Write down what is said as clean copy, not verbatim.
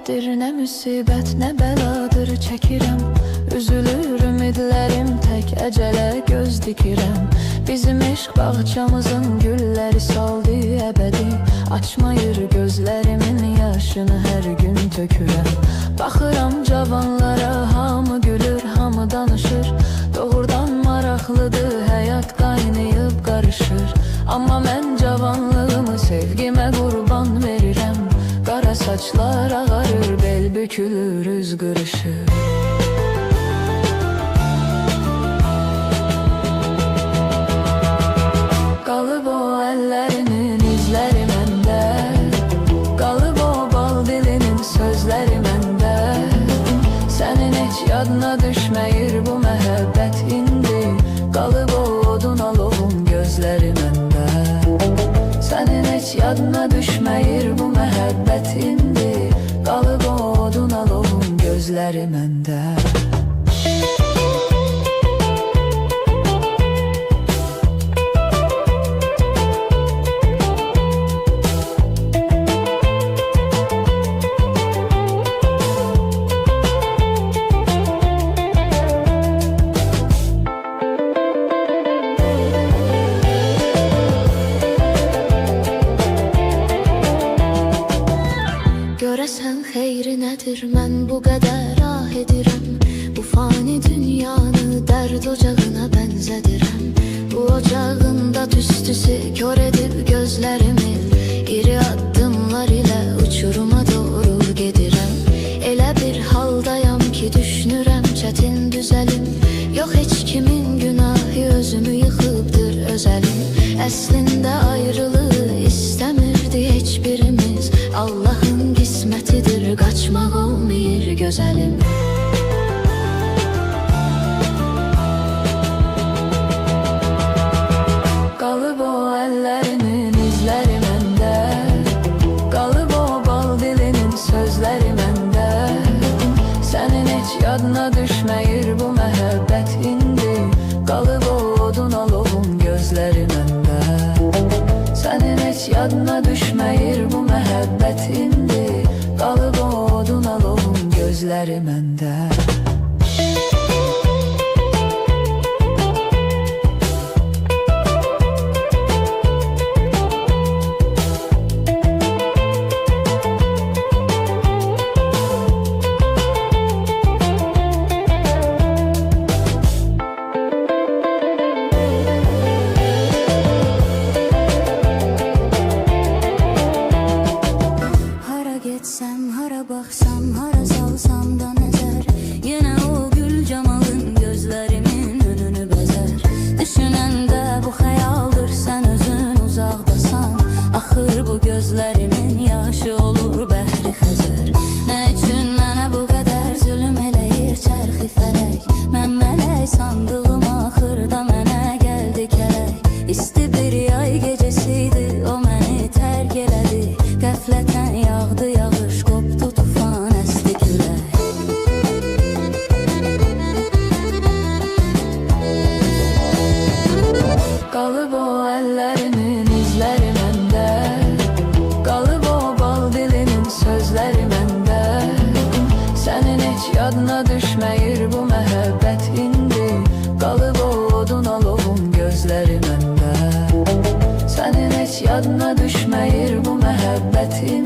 afətdir, nə müsibət, nə bəladır çəkirəm. Üzülür ümidlərim, tək əcələ göz dikirəm. Bizim eşq bağçamızın gülləri saldı əbədi. Açmayır gözlərimin yaşını hər gün tökürəm. Baxıram cavanlara, hamı gülür, hamı danışır. Doğrudan maraqlıdır, həyat qaynayıb qarışır. Amma mən cavanlığımı sevgimə qurban verirəm. Qara saçlar ağarır, bel bükülür, üz qırışır. Qalıb o əllərinin izləri məndə, qalıb o bal dilinin sözləri məndə. Sənin heç yadına düşməyir bu məhəbbət indi. Qalıb o odun alovun gözləri məndə. Sənin heç yadına düşməyir bu məhəbbət indi. Qalıb o odun alovun gözləri məndə. Görəsən xeyri nədir, mən bu qədər ah edirəm. Bu fani dünyanı dərd ocağına bənzədirəm. Bu ocağında tüstüsü kör edib gözlərimi. İri addımlar ilə uçuruma doğru gedirəm. Elə bir haldayam ki düşünürəm çətin düzəlim. Yox heç kimin günahı, özümü yıxıbdır özəlim. Əslində ayrılığı istəmirdi heç birimiz. Allah'ın qismətidir, qaçmaq olmayır gözəlim. Qalıb o əllərinin izləri məndə, qalıb o bal dilinin sözləri məndə. Sənin heç yadına düşməyir bu məhəbbət indi. Qalıb o odun alovun gözləri məndə. Sənin heç yadına düşməyir bu məhəbbət indi. Qalıb o odun alovun gözləri məndə. Hara baxsam, hara salsam da nəzər, yenə o gül camalın gözlərimin önünü bəzər. Düşünəndə bu xəyaldır, sən özün uzaqdasan. Axır bu gözlərimin yaşı olur bəhri Xəzər. Nə üçün mənə bu qədər zülüm eləyir çərxi fələk? Mən mələk sandığım axırda mənə gəldi kələk. İsti bir yay gecəsiydi, o məni tərk elədi. Qəflətən yağdı yağış, qopdu tufan, əsdi külək. Qalıb o əllərinin izləri məndə, qalıb o bal dilinin sözləri məndə. Sənin heç yadına düşməyir bu məhəbbət indi. Qalıb o odun alovun gözləri məndə. Sənin heç yadına düşməyir bu məhəbbət indi.